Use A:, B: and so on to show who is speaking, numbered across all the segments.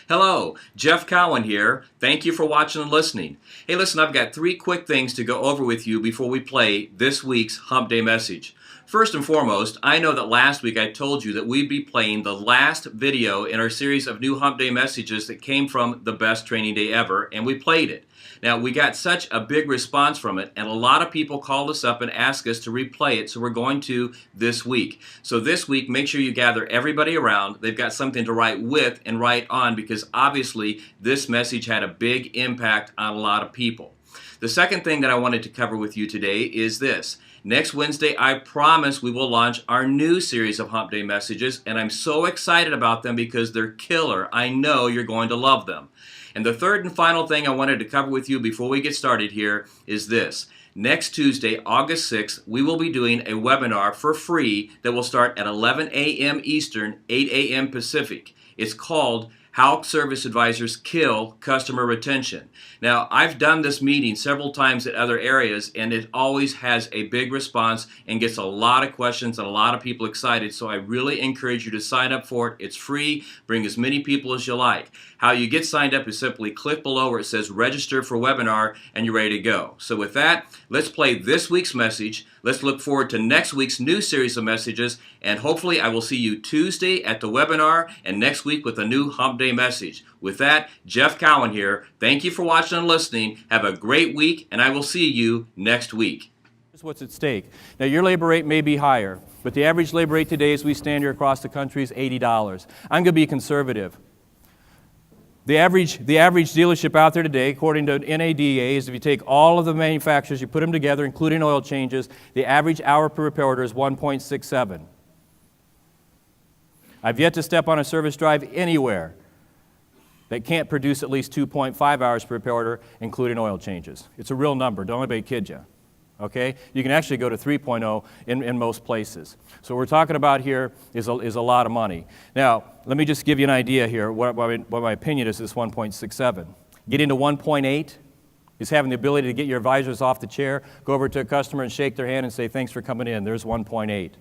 A: Hello, Jeff Cowan here. Thank you for watching and listening. Hey, listen, I've got 3 quick things to go over with you before we play this week's Hump Day message. First and foremost, I know that last week I told you that we'd be playing the last video in our series of new Hump Day messages that came from the best training day ever, and we played it. Now, we got such a big response from it, and a lot of people called us up and asked us to replay it, so we're going to this week. So this week, make sure you gather everybody around. They've got something to write with and write on, because obviously this message had a big impact on a lot of people. The second thing that I wanted to cover with you today is this. Next Wednesday, I promise we will launch our new series of Hump Day messages, and I'm so excited about them because they're killer. I know you're going to love them. And the third and final thing I wanted to cover with you before we get started here is this. Next Tuesday, August 6th, we will be doing a webinar for free that will start at 11 a.m. Eastern, 8 a.m. Pacific. It's called How Service Advisors Kill Customer Retention. Now, I've done this meeting several times at other areas, and it always has a big response and gets a lot of questions and a lot of people excited, so I really encourage you to sign up for it. It's free. Bring as many people as you like. How you get signed up is simply click below where it says register for webinar, and you're ready to go. So with that, let's play this week's message. Let's look forward to next week's new series of messages, and hopefully I will see you Tuesday at the webinar and next week with a new Hump Day message. With that, Jeff Cowan here. Thank you for watching and listening. Have a great week, and I will see you next week.
B: Here's what's at stake. Now, your labor rate may be higher, but the average labor rate today as we stand here across the country is $80. I'm going to be conservative. The average dealership out there today, according to NADA, is if you take all of the manufacturers, you put them together, including oil changes, the average hour per repair order is 1.67. I've yet to step on a service drive anywhere that can't produce at least 2.5 hours per repair order, including oil changes. It's a real number. Don't let anybody kid you. Okay? You can actually go to 3.0 in most places. So what we're talking about here is a lot of money. Now, let me just give you an idea here what my opinion is this 1.67. Getting to 1.8 is having the ability to get your advisors off the chair, go over to a customer and shake their hand and say, thanks for coming in. There's 1.8.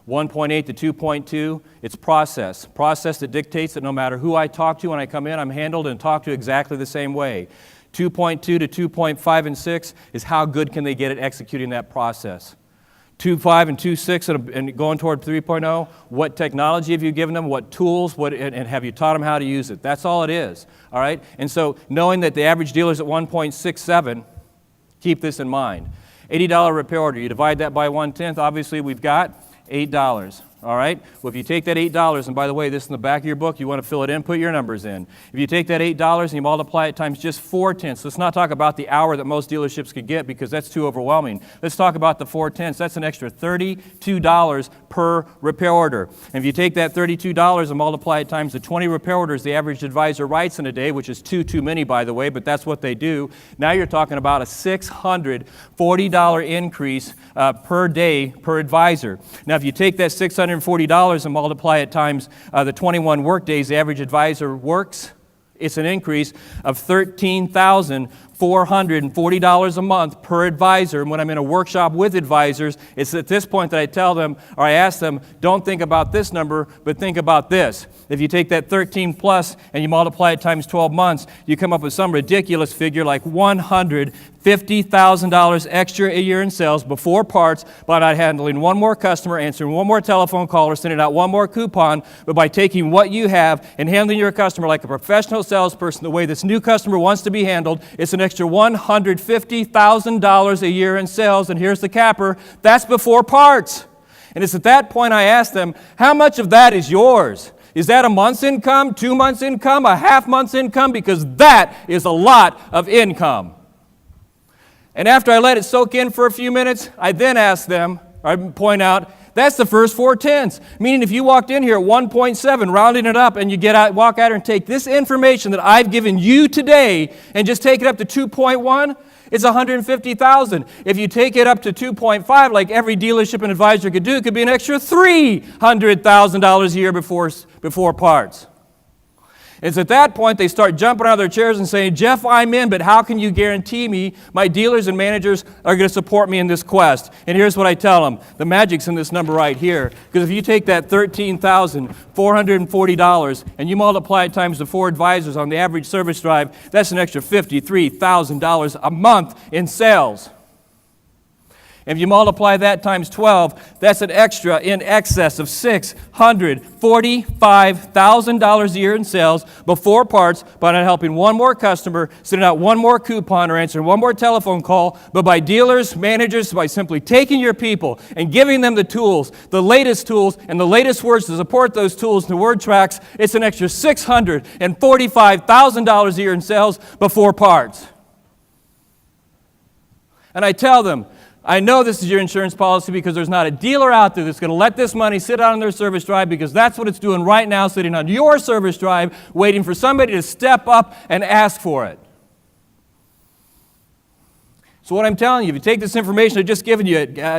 B: 1.8 to 2.2, it's process. Process that dictates that no matter who I talk to when I come in, I'm handled and talked to exactly the same way. 2.2 to 2.5 and 6 is how good can they get at executing that process. 2.5 and 2.6 and going toward 3.0, what technology have you given them, what tools, and have you taught them how to use it? That's all it is, all right? And so knowing that the average dealer is at 1.67, keep this in mind. $80 repair order, you divide that by 1/10, obviously we've got $8. All right? Well, if you take that $8, and by the way, this is in the back of your book, you want to fill it in, put your numbers in. If you take that $8 and you multiply it times just 4/10, let's not talk about the hour that most dealerships could get because that's too overwhelming. Let's talk about the 4/10. That's an extra $32 per repair order. And if you take that $32 and multiply it times the 20 repair orders the average advisor writes in a day, which is too many, by the way, but that's what they do, now you're talking about a $640 increase per day per advisor. Now, if you take that $640 and multiply it times the 21 work days the average advisor works, it's an increase of $13,440 a month per advisor. And when I'm in a workshop with advisors, it's at this point that I tell them, or I ask them, don't think about this number, but think about this. If you take that 13 plus and you multiply it times 12 months, you come up with some ridiculous figure like $150,000 extra a year in sales before parts by not handling one more customer, answering one more telephone call, or sending out one more coupon, but by taking what you have and handling your customer like a professional salesperson the way this new customer wants to be handled. It's an extra $150,000 a year in sales, and here's the capper, that's before parts. And it's at that point I ask them, how much of that is yours? Is that a month's income, 2 months' income, a half month's income? Because that is a lot of income. And after I let it soak in for a few minutes, I then ask them, or I point out, that's the first 4/10. Meaning if you walked in here at 1.7, rounding it up, and you walk out and take this information that I've given you today and just take it up to 2.1, it's $150,000. If you take it up to 2.5, like every dealership and advisor could do, it could be an extra $300,000 a year before parts. It's at that point they start jumping out of their chairs and saying, Jeff, I'm in, but how can you guarantee me my dealers and managers are going to support me in this quest? And here's what I tell them. The magic's in this number right here. Because if you take that $13,440 and you multiply it times the 4 advisors on the average service drive, that's an extra $53,000 a month in sales. If you multiply that times 12, that's an extra in excess of $645,000 a year in sales before parts by not helping one more customer, sending out one more coupon or answering one more telephone call, but by dealers, managers, by simply taking your people and giving them the tools, the latest tools, and the latest words to support those tools in the word tracks, it's an extra $645,000 a year in sales before parts. And I tell them, I know this is your insurance policy because there's not a dealer out there that's going to let this money sit out on their service drive because that's what it's doing right now, sitting on your service drive, waiting for somebody to step up and ask for it. So what I'm telling you, if you take this information I've just given you,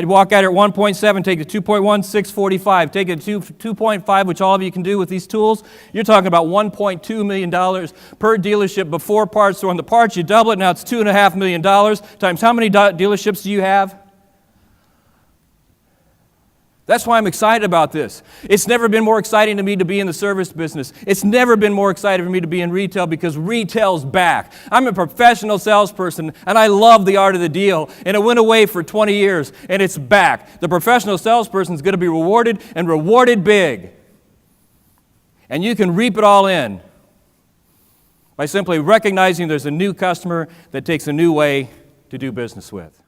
B: walk out at 1.7, take it to 2.1, 645, take it to 2.5, which all of you can do with these tools, you're talking about $1.2 million per dealership before parts. So on the parts, you double it, now it's $2.5 million times how many dealerships do you have? That's why I'm excited about this. It's never been more exciting to me to be in the service business. It's never been more exciting for me to be in retail because retail's back. I'm a professional salesperson, and I love the art of the deal, and it went away for 20 years, and it's back. The professional salesperson is going to be rewarded, and rewarded big. And you can reap it all in by simply recognizing there's a new customer that takes a new way to do business with.